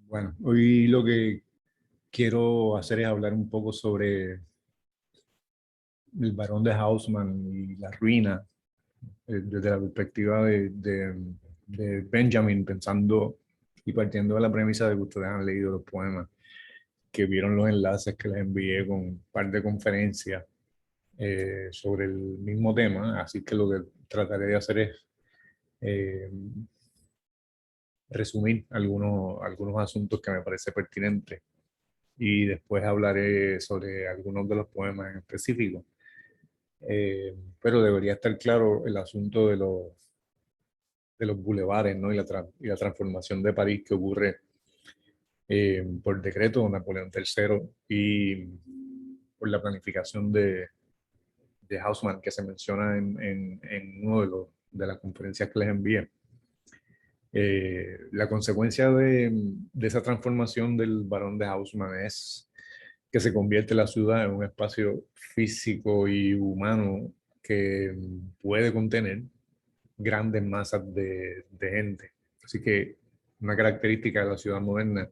Bueno, hoy lo que quiero hacer es hablar un poco sobre el Barón de Haussmann y la ruina, desde la perspectiva de Benjamin, pensando y partiendo de la premisa de que ustedes han leído los poemas, que vieron los enlaces que les envié con un par de conferencias sobre el mismo tema. Así que lo que trataré de hacer es eh, resumir algunos asuntos que me parece pertinentes y después hablaré sobre algunos de los poemas en específico. Pero debería estar claro el asunto de los bulevares, ¿no? Y la transformación de París que ocurre por decreto de Napoleón III y por la planificación de Haussmann que se menciona en uno de las conferencias que les envié. La consecuencia de esa transformación del Barón de Haussmann es que se convierte la ciudad en un espacio físico y humano que puede contener grandes masas de gente. Así que una característica de la ciudad moderna,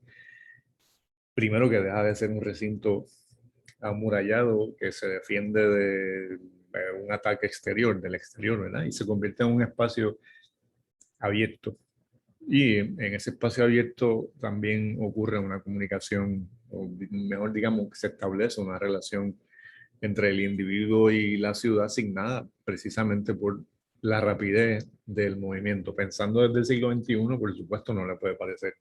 primero que deja de ser un recinto amurallado que se defiende de un ataque exterior, del exterior, ¿verdad? Y se convierte en un espacio abierto. Y en ese espacio abierto también ocurre una comunicación, o mejor digamos, que se establece una relación entre el individuo y la ciudad asignada precisamente por la rapidez del movimiento. Pensando desde el siglo XXI, por supuesto, no le puede parecer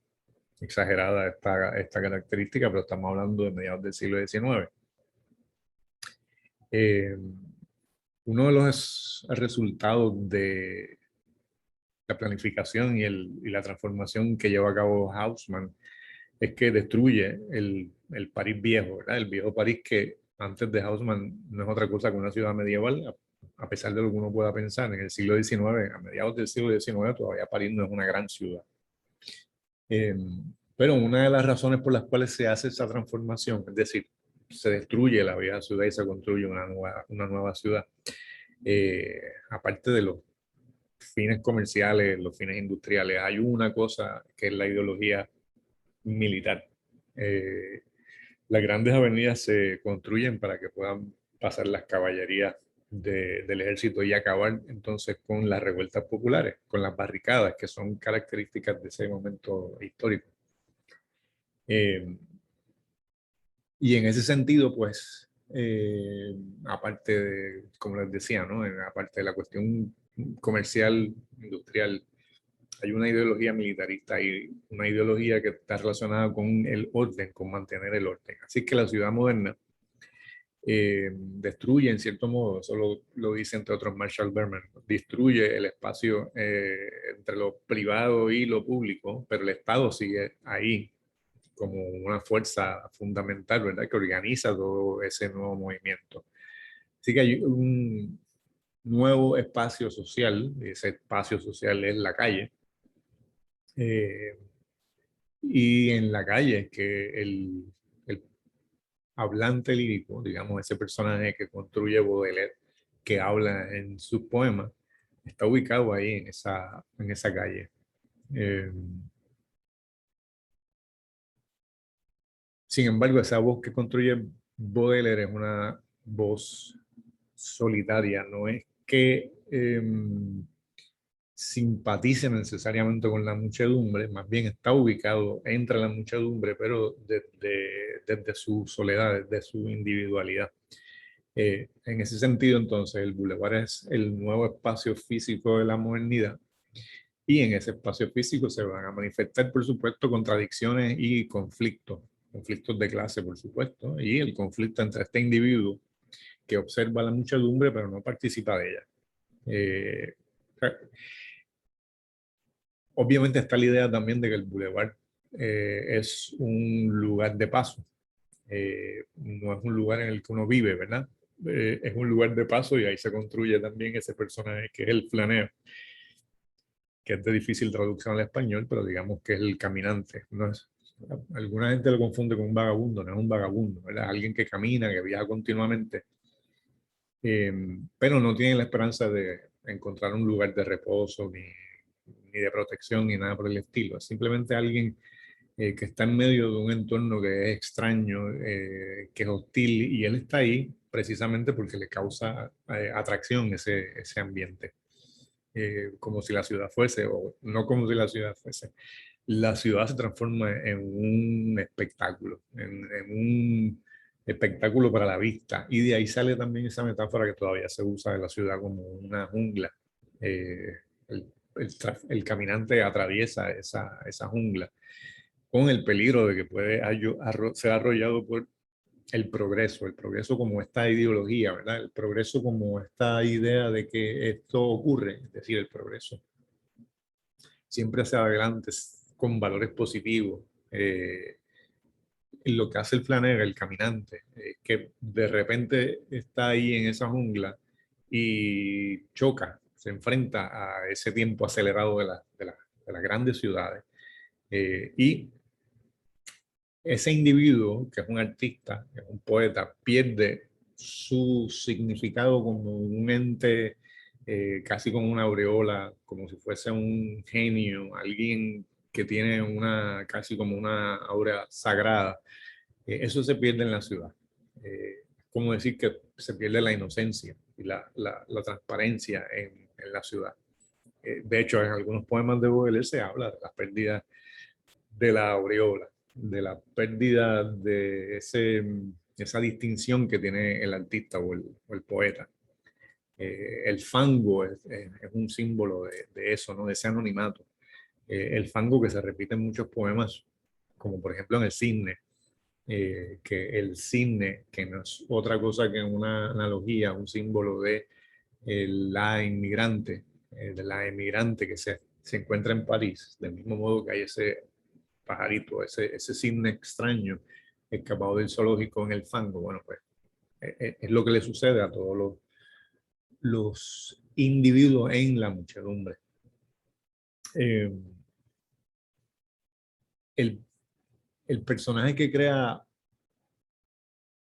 exagerada esta característica, pero estamos hablando de mediados del siglo XIX. Eh, Uno de los resultados de la planificación y la transformación que lleva a cabo Haussmann es que destruye el París viejo, ¿verdad? El viejo París que antes de Haussmann no es otra cosa que una ciudad medieval, a pesar de lo que uno pueda pensar. En el siglo XIX, a mediados del siglo XIX, todavía París no es una gran ciudad. Eh, pero una de las razones por las cuales se hace esa transformación, es decir, se destruye la vieja ciudad y se construye una nueva ciudad, aparte de los fines comerciales, los fines industriales, hay una cosa que es la ideología militar. Eh, las grandes avenidas se construyen para que puedan pasar las caballerías del ejército y acabar entonces con las revueltas populares, con las barricadas, que son características de ese momento histórico. Eh, y en ese sentido, pues, aparte de, como les decía, ¿no? Aparte de la cuestión comercial, industrial, hay una ideología militarista y una ideología que está relacionada con el orden, con mantener el orden. Así que la ciudad moderna destruye en cierto modo, eso lo dice entre otros Marshall Berman, destruye el espacio entre lo privado y lo público, pero el Estado sigue ahí como una fuerza fundamental, ¿verdad? Que organiza todo ese nuevo movimiento. Así que hay un nuevo espacio social, y ese espacio social es la calle. Eh, y en la calle es que el hablante lírico, digamos, ese personaje que construye Baudelaire, que habla en sus poemas, está ubicado ahí en esa calle. Eh, Sin embargo, esa voz que construye Baudelaire es una voz solitaria, no es que simpatice necesariamente con la muchedumbre, más bien está ubicado entre la muchedumbre, pero desde su soledad, desde su individualidad. En ese sentido, entonces, el bulevar es el nuevo espacio físico de la modernidad y en ese espacio físico se van a manifestar, por supuesto, contradicciones y conflictos, conflictos de clase, por supuesto, y el conflicto entre este individuo que observa la muchedumbre pero no participa de ella. Eh, Obviamente está la idea también de que el bulevar es un lugar de paso, no es un lugar en el que uno vive, ¿verdad? Es un lugar de paso y ahí se construye también ese personaje que es el flaneo, que es de difícil traducción al español, pero digamos que es el caminante. No es, alguna gente lo confunde con un vagabundo, no es un vagabundo, ¿verdad? Alguien que camina, que viaja continuamente, eh, pero no tiene la esperanza de encontrar un lugar de reposo, ni de protección, ni nada por el estilo. Es simplemente alguien que está en medio de un entorno que es extraño, que es hostil, y él está ahí precisamente porque le causa atracción ese ambiente. Como si la ciudad fuese, o no como si la ciudad fuese. La ciudad se transforma en un espectáculo, en un espectáculo para la vista. Y de ahí sale también esa metáfora que todavía se usa de la ciudad como una jungla. Eh, el caminante atraviesa esa jungla con el peligro de que puede ser arrollado por el progreso como esta ideología, ¿verdad? El progreso como esta idea de que esto ocurre, es decir, el progreso siempre hacia adelante con valores positivos. Lo que hace el flanero, el caminante, que de repente está ahí en esa jungla y choca, se enfrenta a ese tiempo acelerado de las grandes ciudades. Y ese individuo, que es un artista, que es un poeta, pierde su significado como un ente, casi como una aureola, como si fuese un genio, alguien que tiene casi como una aura sagrada. Eso se pierde en la ciudad. Es como decir que se pierde la inocencia y la transparencia en la ciudad. De hecho, en algunos poemas de Baudelaire se habla de la pérdida de la aureola, de la pérdida de esa distinción que tiene el artista o el poeta. El fango es un símbolo de eso, ¿no? De ese anonimato. El fango que se repite en muchos poemas, como por ejemplo en El Cisne, que el cisne, que no es otra cosa que una analogía, un símbolo de la inmigrante, de la emigrante que se encuentra en París, del mismo modo que hay ese pajarito, ese cisne extraño escapado del zoológico en el fango. Bueno, pues es lo que le sucede a todos los individuos en la muchedumbre. Eh, el, el personaje que crea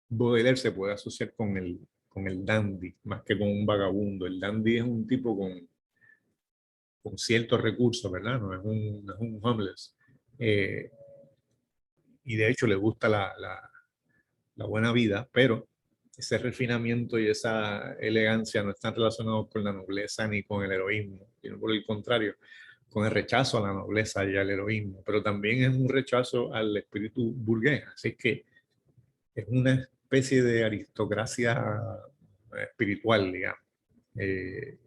Baudelaire se puede asociar con el dandy, más que con un vagabundo. El dandy es un tipo con ciertos recursos, ¿verdad? No es un homeless. Eh, y de hecho le gusta la buena vida, pero ese refinamiento y esa elegancia no están relacionados con la nobleza ni con el heroísmo, sino por el contrario, con el rechazo a la nobleza y al heroísmo, pero también es un rechazo al espíritu burgués. Así que es una especie de aristocracia espiritual, digamos. Eh,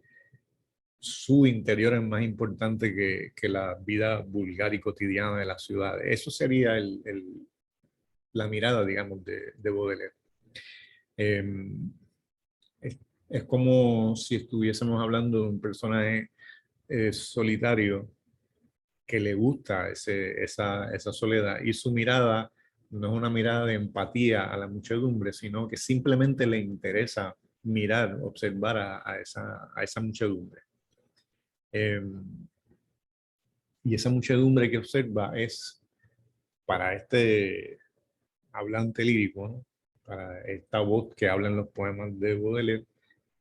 su interior es más importante que la vida vulgar y cotidiana de la ciudad. Eso sería la mirada, digamos, de Baudelaire. Eh, es, es, como si estuviésemos hablando de un personaje solitario que le gusta esa soledad y su mirada no es una mirada de empatía a la muchedumbre, sino que simplemente le interesa mirar, observar a esa muchedumbre. Eh, y esa muchedumbre que observa es para este hablante lírico, ¿no? Para esta voz que habla en los poemas de Baudelaire,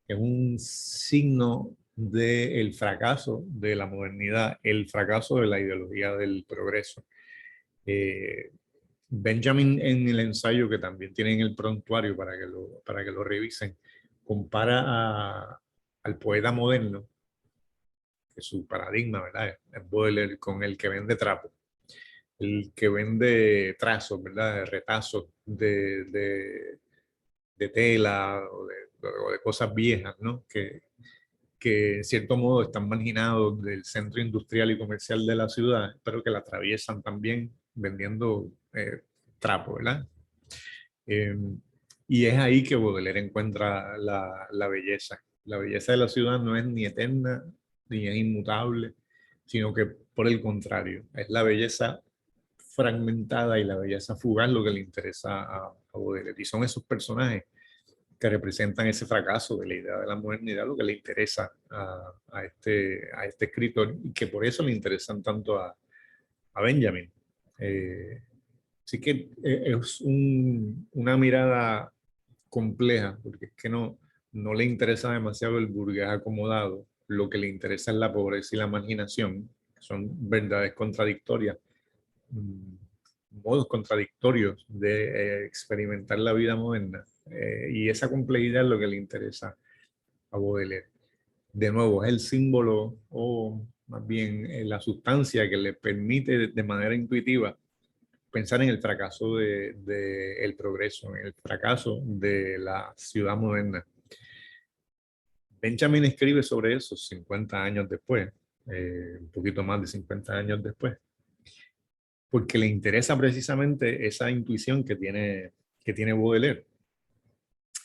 es un signo del fracaso de la modernidad, el fracaso de la ideología del progreso. Eh, Benjamin en el ensayo, que también tienen el prontuario para que lo revisen, compara al poeta moderno, que su paradigma, ¿verdad? Es Baudelaire, con el que vende trapo, el que vende trazos, ¿verdad? Retazos de tela o de cosas viejas, ¿no? Que en cierto modo están marginados del centro industrial y comercial de la ciudad, pero que la atraviesan también vendiendo trapo, ¿verdad? Eh, y es ahí que Baudelaire encuentra la belleza. La belleza de la ciudad no es ni eterna ni es inmutable, sino que por el contrario, es la belleza fragmentada y la belleza fugaz lo que le interesa a Baudelaire. Y son esos personajes que representan ese fracaso de la idea de la modernidad, lo que le interesa a este escritor y que por eso le interesan tanto a Benjamin. Así que es una mirada compleja, porque es que no le interesa demasiado el burgués acomodado, lo que le interesa es la pobreza y la marginación, que son verdades contradictorias, modos contradictorios de experimentar la vida moderna. Y esa complejidad es lo que le interesa a Baudelaire. De nuevo, es el símbolo o más bien la sustancia que le permite de manera intuitiva pensar en el fracaso del progreso, en el fracaso de la ciudad moderna. Benjamin escribe sobre eso 50 años después, un poquito más de 50 años después, porque le interesa precisamente esa intuición que tiene Baudelaire.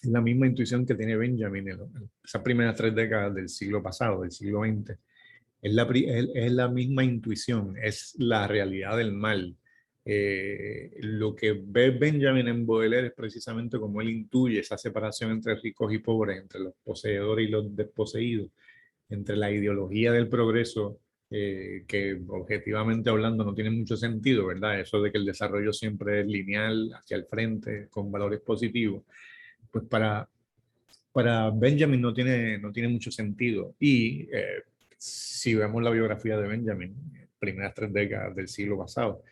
Es la misma intuición que tiene Benjamin en esas primeras 3 décadas del siglo pasado, del siglo XX. Es la misma intuición, es la realidad del mal. Lo que ve Benjamin en Baudelaire es precisamente como él intuye esa separación entre ricos y pobres, entre los poseedores y los desposeídos, entre la ideología del progreso, que objetivamente hablando no tiene mucho sentido, ¿verdad? Eso de que el desarrollo siempre es lineal, hacia el frente, con valores positivos. Pues para Benjamin no tiene mucho sentido. Y si vemos la biografía de Benjamin, primeras 3 décadas del siglo pasado,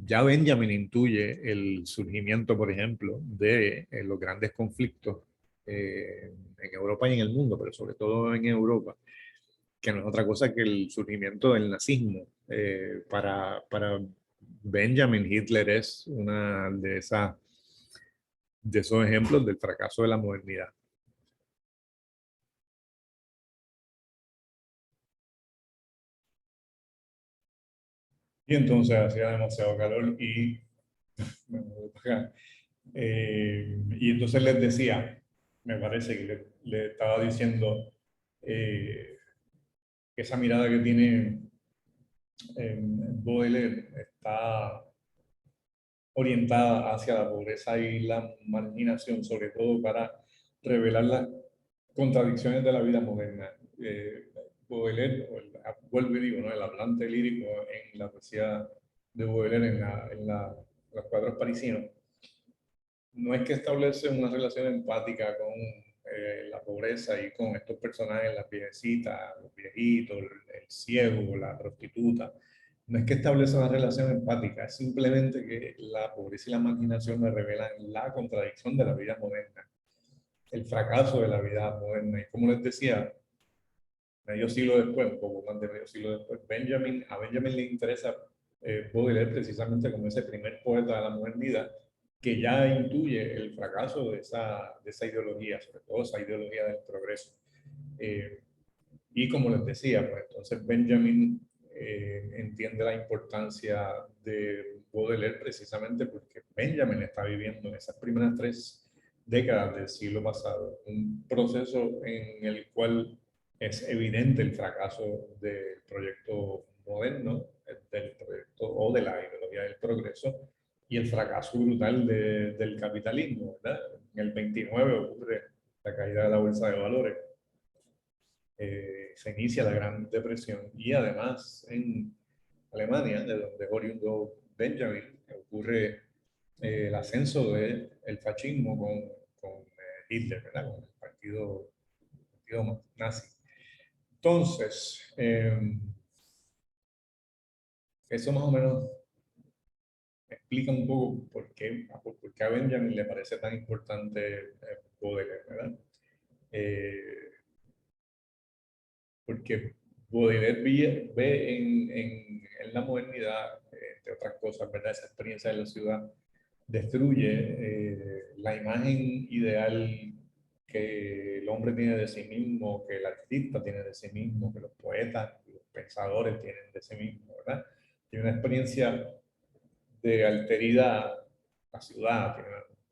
ya Benjamin intuye el surgimiento, por ejemplo, de los grandes conflictos en Europa y en el mundo, pero sobre todo en Europa, que no es otra cosa que el surgimiento del nazismo. Para Benjamin, Hitler es una de esos ejemplos del fracaso de la modernidad. Y entonces hacía demasiado calor y me mudé para acá. Y entonces les decía, me parece que le estaba diciendo que esa mirada que tiene Baudelaire está orientada hacia la pobreza y la marginación, sobre todo para revelar las contradicciones de la vida moderna. Baudelaire, vuelvo y digo, ¿no? El hablante lírico en la poesía de Baudelaire, los cuadros parisinos, no es que establece una relación empática con la pobreza y con estos personajes, las viejecitas, los viejitos, el ciego, la prostituta. No es que establece una relación empática, es simplemente que la pobreza y la marginación me revelan la contradicción de la vida moderna, el fracaso de la vida moderna. Y como les decía, medio siglo después, un poco más de medio siglo después, a Benjamin le interesa Baudelaire precisamente como ese primer poeta de la modernidad que ya intuye el fracaso de esa ideología, sobre todo esa ideología del progreso. Eh, y como les decía, pues entonces Benjamin entiende la importancia de Baudelaire precisamente porque Benjamin está viviendo en esas primeras 3 décadas del siglo pasado un proceso en el cual es evidente el fracaso del proyecto moderno, del proyecto o de la ideología del progreso y el fracaso brutal del capitalismo, ¿verdad? En el 29 ocurre la caída de la bolsa de valores, se inicia la Gran Depresión y además en Alemania, de donde es oriundo Benjamin, ocurre el ascenso del fascismo con Hitler, ¿verdad? Con el partido nazi. Entonces, eso más o menos explica un poco por qué a Benjamin le parece tan importante Baudelaire, ¿verdad? Eh, Porque Baudelaire ve en la modernidad, entre otras cosas, ¿verdad? Esa experiencia de la ciudad destruye la imagen ideal que el hombre tiene de sí mismo, que el artista tiene de sí mismo, que los poetas, los pensadores tienen de sí mismo, ¿verdad? Tiene una experiencia de alteridad, la ciudad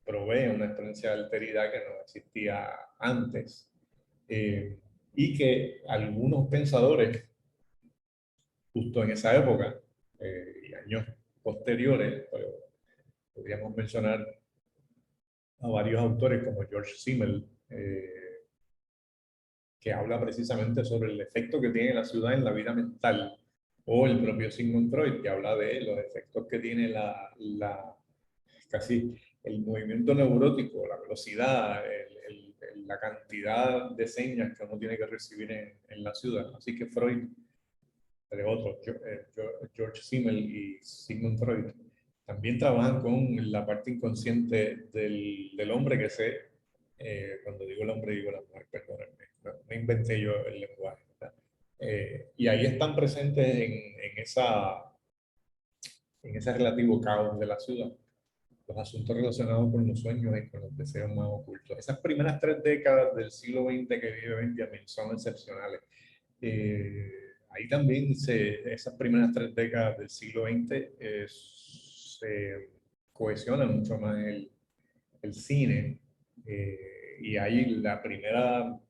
provee una experiencia de alteridad que no existía antes. Eh, y que algunos pensadores, justo en esa época y años posteriores, pero podríamos mencionar a varios autores como George Simmel, que habla precisamente sobre el efecto que tiene la ciudad en la vida mental, o el propio Sigmund Freud, que habla de los efectos que tiene casi el movimiento neurótico, la velocidad, la cantidad de señas que uno tiene que recibir en la ciudad. Así que Freud, entre otros, George Simmel y Sigmund Freud, también trabajan con la parte inconsciente del hombre que cuando digo el hombre digo la mujer, perdónenme, no inventé yo el lenguaje, ¿verdad? Y ahí están presentes en ese relativo caos de la ciudad, los asuntos relacionados con los sueños y con los deseos más ocultos. Esas primeras 3 décadas del siglo XX que vive Benjamin son excepcionales. Ahí también esas primeras 3 décadas del siglo XX se cohesiona mucho más el cine, y ahí la primera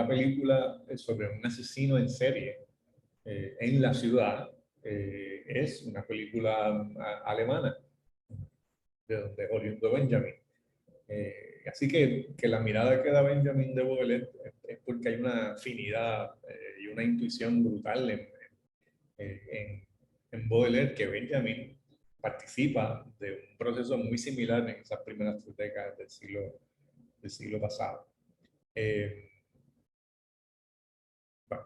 película sobre un asesino en serie en la ciudad es una película alemana de donde es oriundo Benjamin. Así que la mirada que da Benjamin de Baudelaire es porque hay una afinidad y una intuición brutal en Baudelaire, que Benjamin participa de un proceso muy similar en esas primeras 3 décadas del siglo pasado. Bueno,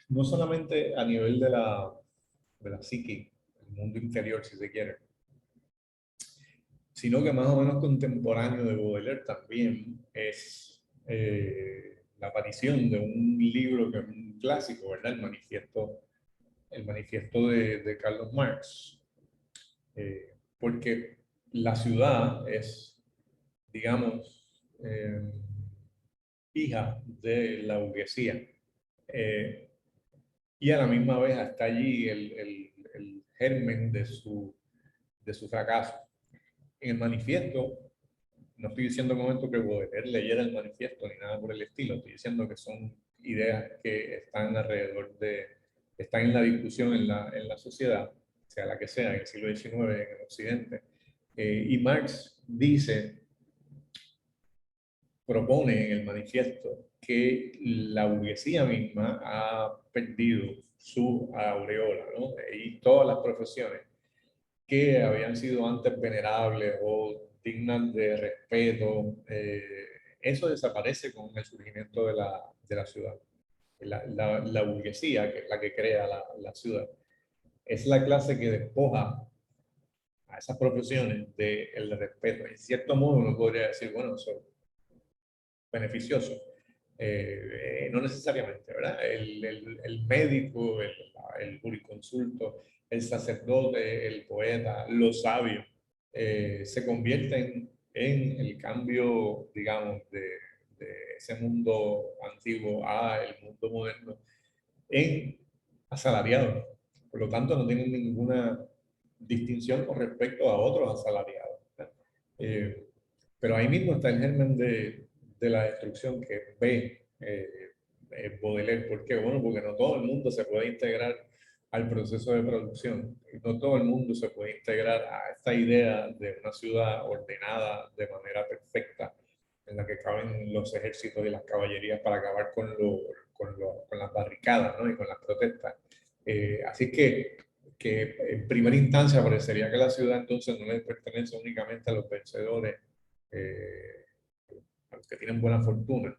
no solamente a nivel de la psique, el mundo interior, si se quiere, sino que más o menos contemporáneo de Baudelaire también es la aparición de un libro que es un clásico, ¿verdad? El manifiesto de Carlos Marx, porque la ciudad es, digamos, hija de la burguesía, eh, y a la misma vez está allí el germen de su fracaso. En el manifiesto, no estoy diciendo con esto que Baudelaire leyera el manifiesto ni nada por el estilo, estoy diciendo que son ideas que están están en la discusión en la sociedad, sea la que sea, en el siglo XIX, en el Occidente. Y Marx propone en el manifiesto que la burguesía misma ha perdido su aureola, ¿no? Y todas las profesiones que habían sido antes venerables o dignas de respeto, eso desaparece con el surgimiento de la ciudad. La burguesía, que es la que crea la ciudad, es la clase que despoja a esas profesiones del respeto. En cierto modo uno podría decir, bueno, eso es beneficioso. No necesariamente, ¿verdad? El médico, el jurisconsulto, el sacerdote, el poeta, los sabios, se convierten en el cambio, digamos, de ese mundo antiguo a el mundo moderno, en asalariados. Por lo tanto, no tienen ninguna distinción con respecto a otros asalariados. Eh, pero ahí mismo está el germen de la destrucción que ve Baudelaire. ¿Por qué? Bueno, porque no todo el mundo se puede integrar al proceso de producción. No todo el mundo se puede integrar a esta idea de una ciudad ordenada de manera perfecta, en la que caben los ejércitos y las caballerías para acabar con las barricadas, ¿no? Y con las protestas. Así que en primera instancia parecería que la ciudad entonces no le pertenece únicamente a los vencedores, eh, a los que tienen buena fortuna,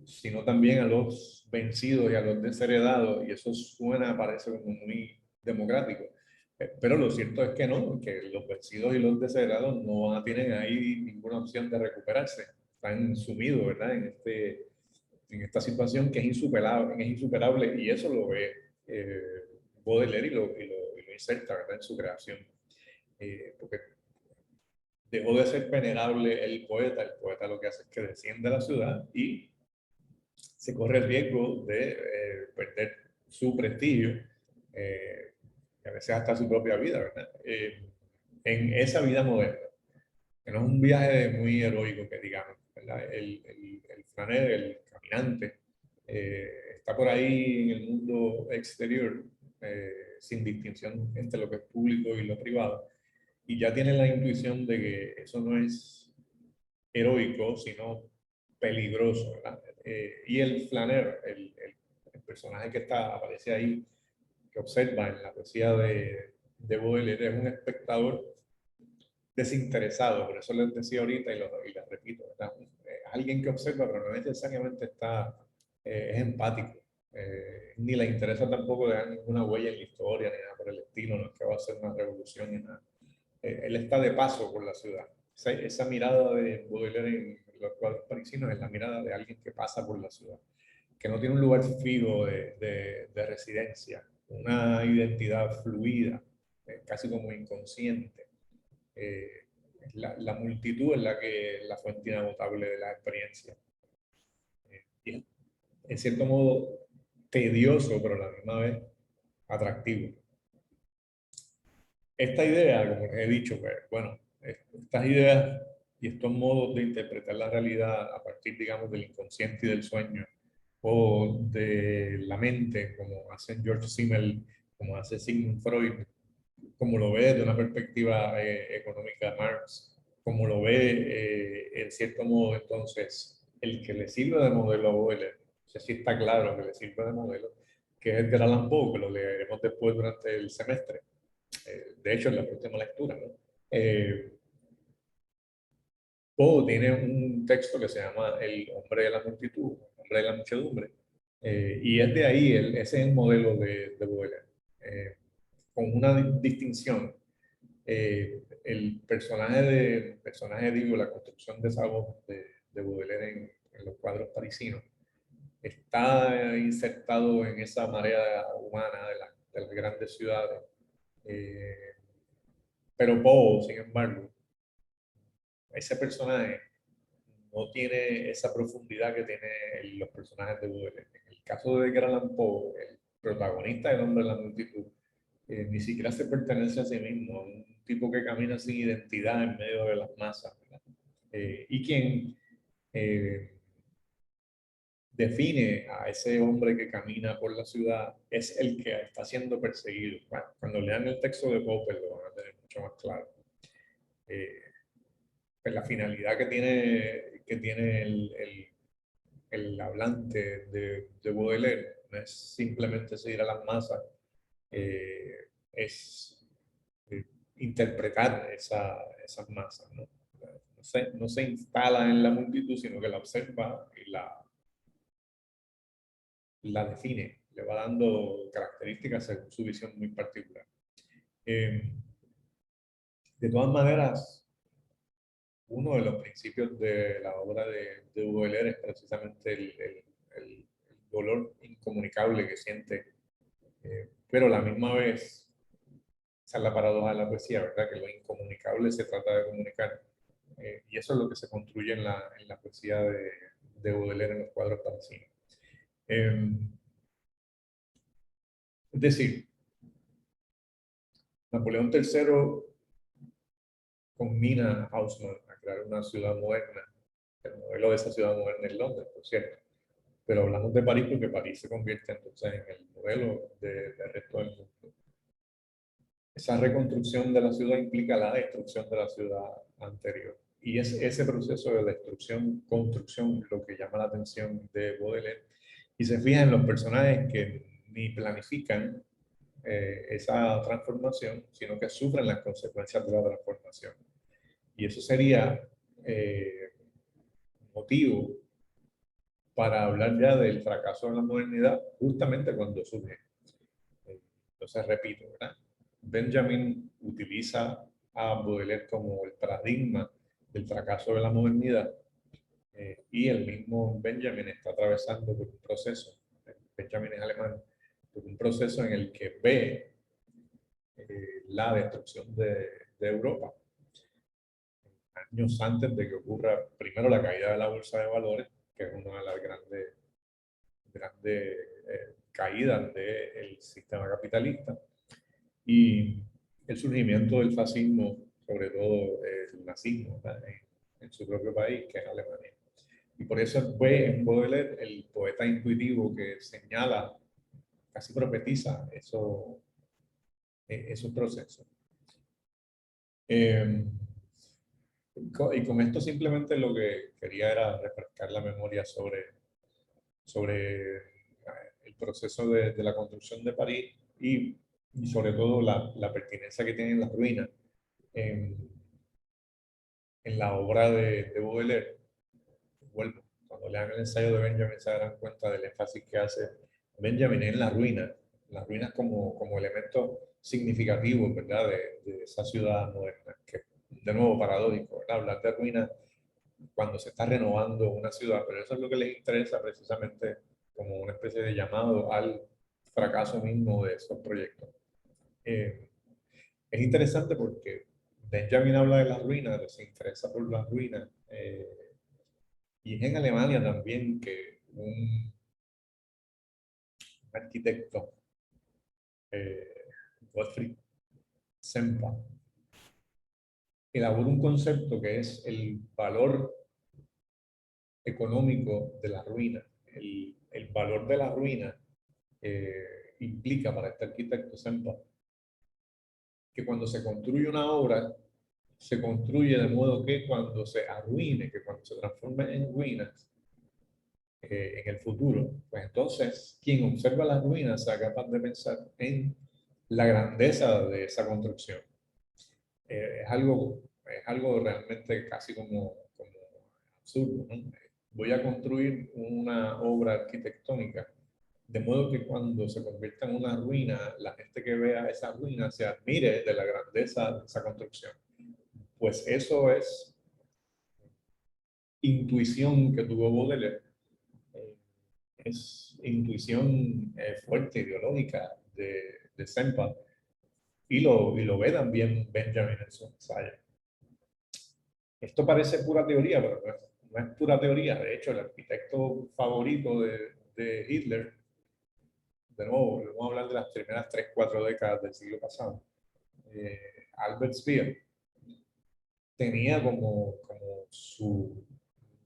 sino también a los vencidos y a los desheredados, y eso suena, parece como muy democrático. Pero lo cierto es que no, que los vencidos y los desheredados no tienen ahí ninguna opción de recuperarse. Están sumidos, ¿verdad? En esta situación que es insuperable, y eso lo ve Baudelaire y lo inserta, ¿verdad? En su creación. Porque dejó de ser venerable el poeta lo que hace es que desciende a la ciudad y se corre el riesgo de perder su prestigio, y a veces hasta su propia vida, ¿verdad? En esa vida moderna, que no es un viaje muy heroico, que digamos, ¿verdad? El flaneur, el caminante, está por ahí en el mundo exterior, sin distinción entre lo que es público y lo privado, y ya tiene la intuición de que eso no es heroico, sino peligroso, ¿verdad? Y el flaneur, el personaje que aparece ahí, que observa en la poesía de Baudelaire, es un espectador desinteresado, por eso les decía ahorita y les repito, ¿verdad? Alguien que observa, pero no necesariamente es empático, Ni le interesa tampoco dejar ninguna huella en la historia, ni nada por el estilo, no es que va a hacer una revolución ni nada. Él está de paso por la ciudad. Esa mirada de Baudelaire en los cuadros parisinos es la mirada de alguien que pasa por la ciudad, que no tiene un lugar fijo de residencia, una identidad fluida, casi como inconsciente. La multitud es la que es la fuente inagotable de la experiencia. Y en cierto modo tedioso, pero a la misma vez atractivo. Esta idea, como he dicho, pues, bueno, estas ideas y estos modos de interpretar la realidad a partir, digamos, del inconsciente y del sueño, o de la mente, como hace George Simmel, como hace Sigmund Freud, como lo ve desde una perspectiva económica Marx, como lo ve, en cierto modo, entonces, el que le sirve de modelo a Baudelaire, no sé si está claro que le sirve de modelo, que es Edgar Allan Poe, que lo leeremos después durante el semestre, de hecho, en la próxima lectura, ¿no? Poe tiene un texto que se llama El hombre de la multitud, el hombre de la muchedumbre, y es de ahí, ese es el modelo de Baudelaire, con una distinción. El personaje, digo, la construcción de esa voz de Baudelaire en los cuadros parisinos, está insertado en esa marea humana de las grandes ciudades. Eh, pero Poe, sin embargo, ese personaje no tiene esa profundidad que tienen los personajes de Baudelaire. En el caso de Edgar Allan Poe, el protagonista del hombre de la multitud, ni siquiera se pertenece a sí mismo, un tipo que camina sin identidad en medio de las masas, ¿verdad? Y quien define a ese hombre que camina por la ciudad es el que está siendo perseguido. Bueno, cuando lean el texto de Poe, pues lo van a tener mucho más claro. Eh, pues la finalidad que tiene el hablante de Baudelaire no es simplemente seguir a las masas, es interpretar esas masas, ¿no? No se instala en la multitud, sino que la observa y la define, le va dando características según su visión muy particular. De todas maneras, uno de los principios de la obra de Baudelaire es precisamente el dolor incomunicable que siente, pero a la misma vez, esa es la paradoja de la poesía, ¿verdad? Que lo incomunicable se trata de comunicar. Y eso es lo que se construye en la poesía de Baudelaire en los cuadros parisinos. Es decir, Napoleón III combina a Haussmann a crear una ciudad moderna. El modelo de esa ciudad moderna es Londres, por cierto. Pero hablamos de París porque París se convierte entonces en el modelo del resto del mundo. Esa reconstrucción de la ciudad implica la destrucción de la ciudad anterior. Y es ese proceso de destrucción, construcción, lo que llama la atención de Baudelaire. Y se fija en los personajes que ni planifican esa transformación, sino que sufren las consecuencias de la transformación. Y eso sería motivo para hablar ya del fracaso de la modernidad justamente cuando surge. Entonces, repito, ¿verdad? Benjamin utiliza a Baudelaire como el paradigma del fracaso de la modernidad, y el mismo Benjamin está atravesando por un proceso, Benjamin es alemán, por un proceso en el que ve la destrucción de Europa, años antes de que ocurra primero la caída de la bolsa de valores, que es una de las grandes caídas del sistema capitalista, y el surgimiento del fascismo, sobre todo el nazismo, en su propio país, que es Alemania. Y por eso fue en Baudelaire el poeta intuitivo que señala, casi profetiza esos procesos. Y con esto simplemente lo que quería era refrescar la memoria sobre el proceso de la construcción de París y sobre todo la pertinencia que tienen las ruinas en, en la obra de Baudelaire. Vuelvo, cuando lean el ensayo de Benjamin se darán cuenta del énfasis que hace Benjamin, es las ruinas como elemento significativo, ¿verdad? De esa ciudad moderna, que de nuevo paradójico, ¿verdad? Hablar de ruinas cuando se está renovando una ciudad, pero eso es lo que les interesa precisamente como una especie de llamado al fracaso mismo de esos proyectos. Eh, es interesante porque Benjamin habla de las ruinas, se interesa por las ruinas, y es en Alemania también que un arquitecto, eh, Gottfried Semper, elabora un concepto que es el valor económico de la ruina. El valor de la ruina implica para este arquitecto Semper que cuando se construye una obra, se construye de modo que cuando se arruine, que cuando se transforme en ruinas en el futuro, pues entonces quien observa las ruinas sea capaz de pensar en la grandeza de esa construcción. Es algo realmente casi como absurdo, ¿no? Voy a construir una obra arquitectónica de modo que cuando se convierta en una ruina, la gente que vea esa ruina se admire de la grandeza de esa construcción. Pues eso es intuición que tuvo Baudelaire, eh, es intuición fuerte, ideológica de Semper, y lo ve también Benjamin en su ensayo. Esto parece pura teoría, pero no es pura teoría. De hecho, el arquitecto favorito de Hitler, de nuevo, vamos a hablar de las primeras 3, 4 décadas del siglo pasado, Albert Speer, tenía como su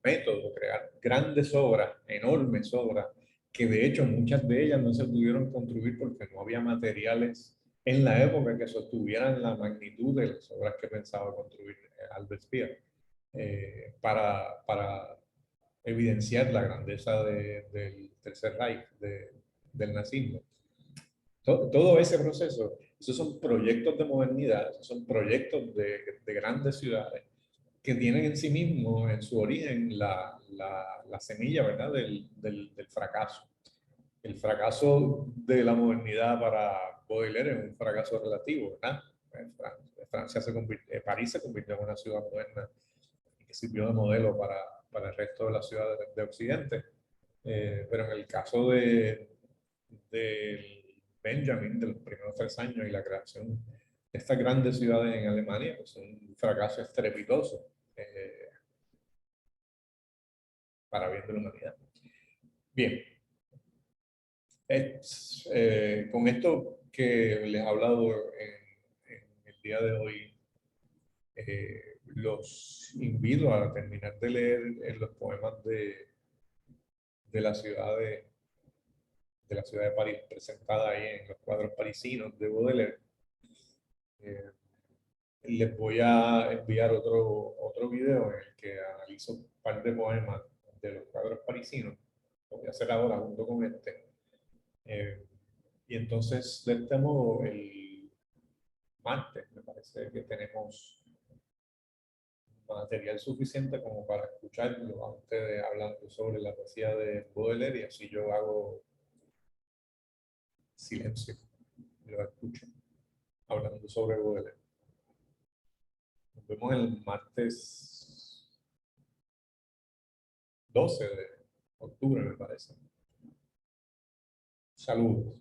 método crear grandes obras, enormes obras, que de hecho muchas de ellas no se pudieron construir porque no había materiales en la época que sostuvieran la magnitud de las obras que pensaba construir Albert Speer, para evidenciar la grandeza del Tercer Reich, del nazismo. Todo ese proceso, esos son proyectos de modernidad, esos son proyectos de grandes ciudades que tienen en sí mismo, en su origen, la semilla, ¿verdad?, del fracaso. El fracaso de la modernidad para Baudelaire es un fracaso relativo, ¿verdad? París se convirtió en una ciudad moderna que sirvió de modelo para el resto de las ciudades de Occidente. Pero en el caso de Benjamin, de los primeros 3 años y la creación de estas grandes ciudades en Alemania, pues un fracaso estrepitoso para bien de la humanidad. Bien, con esto que les he hablado en el día de hoy, los invito a terminar de leer los poemas de la ciudad de la ciudad de París, presentada ahí en los cuadros parisinos de Baudelaire. Eh, Les voy a enviar otro video en el que analizo un par de poemas de los cuadros parisinos. Lo voy a hacer ahora junto con este. Y entonces, de este modo, el martes me parece que tenemos material suficiente como para escucharlo a ustedes hablando sobre la poesía de Baudelaire, y así yo hago silencio y lo escucho hablando sobre Baudelaire. Nos vemos el martes 12 de octubre, me parece. Saludos.